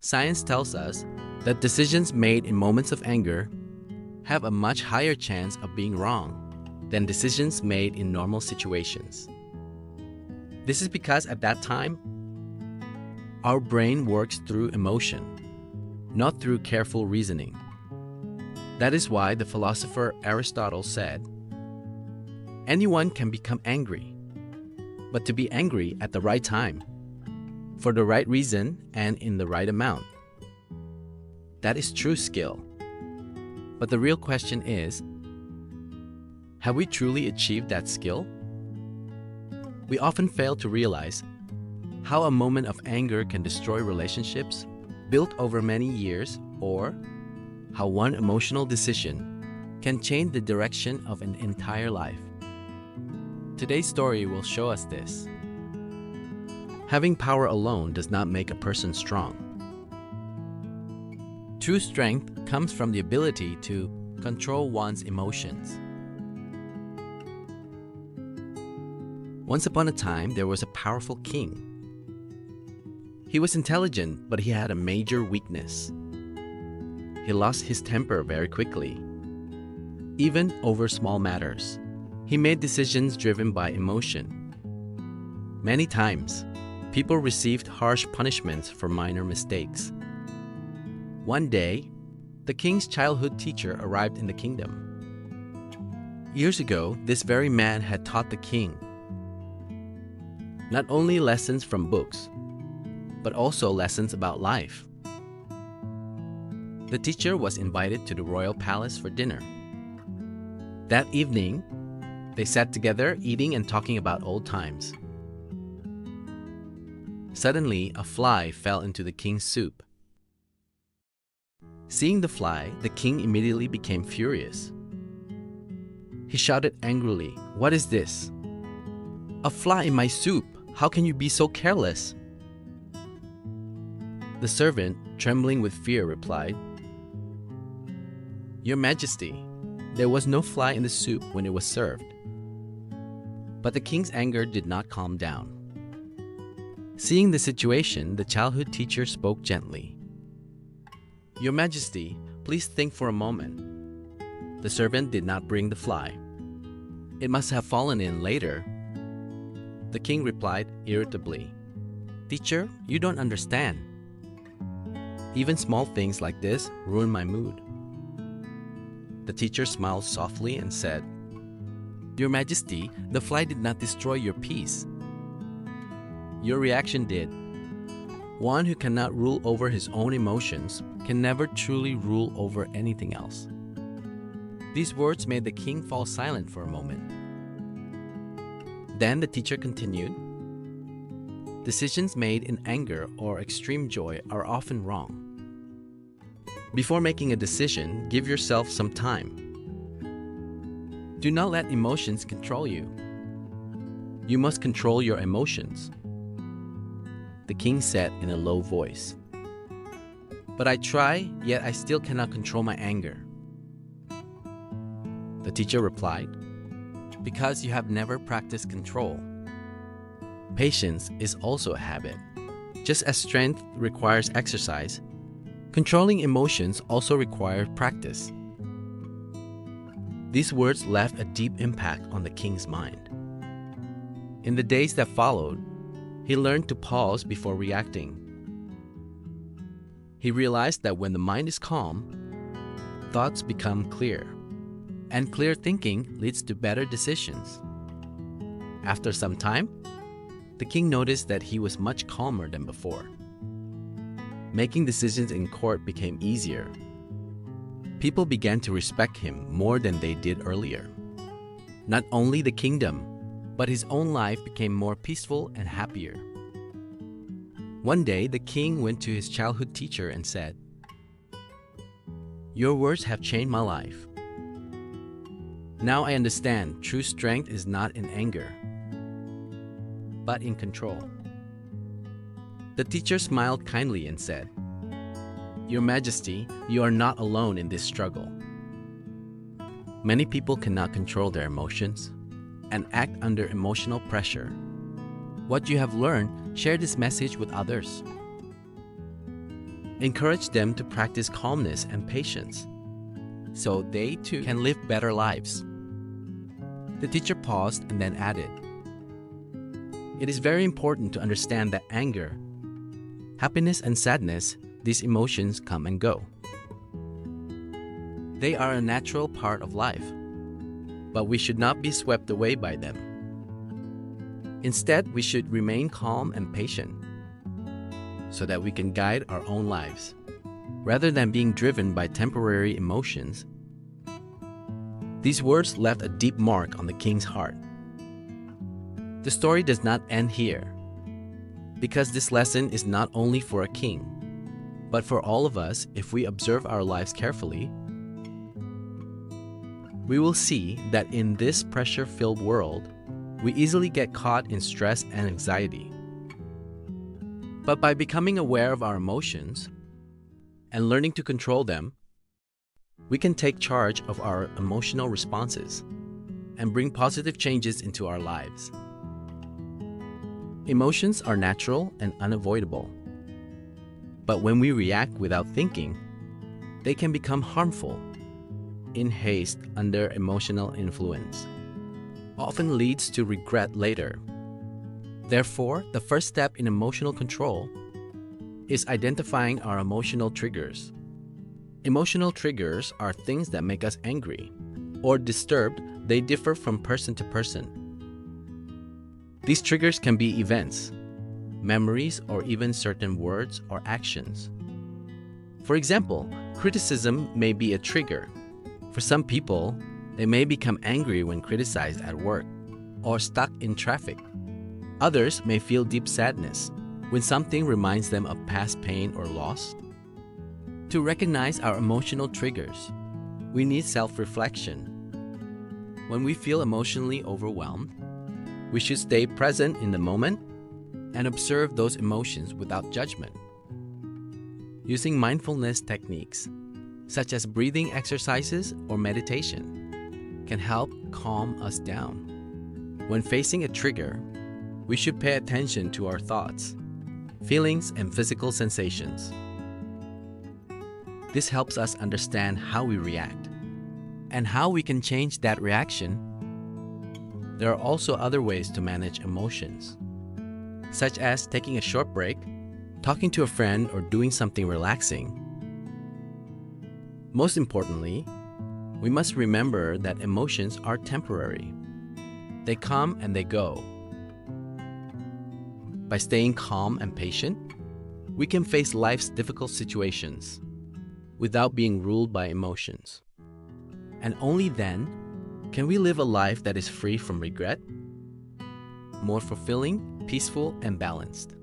Science tells us that decisions made in moments of anger have a much higher chance of being wrong than decisions made in normal situations. This is because at that time, our brain works through emotion, not through careful reasoning. That is why the philosopher Aristotle said, "Anyone can become angry, but to be angry at the right time, for the right reason and in the right amount, that is true skill." But the real question is, have we truly achieved that skill? We often fail to realize how a moment of anger can destroy relationships built over many years, or how one emotional decision can change the direction of an entire life. Today's story will show us this. Having power alone does not make a person strong. True strength comes from the ability to control one's emotions. Once upon a time, there was a powerful king. He was intelligent, but he had a major weakness. He lost his temper very quickly, even over small matters. He made decisions driven by emotion. Many times, people received harsh punishments for minor mistakes. One day, the king's childhood teacher arrived in the kingdom. Years ago, this very man had taught the king not only lessons from books, but also lessons about life. The teacher was invited to the royal palace for dinner. That evening, they sat together eating and talking about old times. Suddenly, a fly fell into the king's soup. Seeing the fly, the king immediately became furious. He shouted angrily, "What is this? A fly in my soup! How can you be so careless?" The servant, trembling with fear, replied, "Your Majesty, there was no fly in the soup when it was served." But the king's anger did not calm down. Seeing the situation, the childhood teacher spoke gently. "Your Majesty, please think for a moment. The servant did not bring the fly. It must have fallen in later." The king replied irritably, "Teacher, you don't understand. Even small things like this ruin my mood." The teacher smiled softly and said, "Your Majesty, the fly did not destroy your peace. Your reaction did. One who cannot rule over his own emotions can never truly rule over anything else." These words made the king fall silent for a moment. Then the teacher continued, "Decisions made in anger or extreme joy are often wrong. Before making a decision, give yourself some time. Do not let emotions control you. You must control your emotions." The king said in a low voice, "But I try, yet I still cannot control my anger." The teacher replied, "Because you have never practiced control. Patience is also a habit. Just as strength requires exercise, controlling emotions also requires practice." These words left a deep impact on the king's mind. In the days that followed, he learned to pause before reacting. He realized that when the mind is calm, thoughts become clear, and clear thinking leads to better decisions. After some time, the king noticed that he was much calmer than before. Making decisions in court became easier. People began to respect him more than they did earlier. Not only the kingdom, but his own life became more peaceful and happier. One day, the king went to his childhood teacher and said, "Your words have changed my life. Now I understand true strength is not in anger, but in control." The teacher smiled kindly and said, "Your Majesty, you are not alone in this struggle. Many people cannot control their emotions and act under emotional pressure. What you have learned, share this message with others." Encourage them to practice calmness and patience, so they too can live better lives. The teacher paused and then added, "It is very important to understand that anger, happiness, and sadness, these emotions come and go. They are a natural part of life, but we should not be swept away by them. Instead, we should remain calm and patient so that we can guide our own lives, rather than being driven by temporary emotions." These words left a deep mark on the king's heart. The story does not end here, because this lesson is not only for a king, but for all of us. If we observe our lives carefully, we will see that in this pressure-filled world, we easily get caught in stress and anxiety. But by becoming aware of our emotions and learning to control them, we can take charge of our emotional responses and bring positive changes into our lives. Emotions are natural and unavoidable, but when we react without thinking, they can become harmful. In haste, under emotional influence, often leads to regret later. Therefore, the first step in emotional control is identifying our emotional triggers. Emotional triggers are things that make us angry or disturbed. They differ from person to person. These triggers can be events, memories, or even certain words or actions. For example, criticism may be a trigger. For some people, they may become angry when criticized at work or stuck in traffic. Others may feel deep sadness when something reminds them of past pain or loss. To recognize our emotional triggers, we need self-reflection. When we feel emotionally overwhelmed, we should stay present in the moment and observe those emotions without judgment. Using mindfulness techniques, such as breathing exercises or meditation, can help calm us down. When facing a trigger, we should pay attention to our thoughts, feelings, and physical sensations. This helps us understand how we react and how we can change that reaction. There are also other ways to manage emotions, such as taking a short break, talking to a friend, or doing something relaxing. Most importantly, we must remember that emotions are temporary. They come and they go. By staying calm and patient, we can face life's difficult situations without being ruled by emotions. And only then can we live a life that is free from regret, more fulfilling, peaceful, and balanced.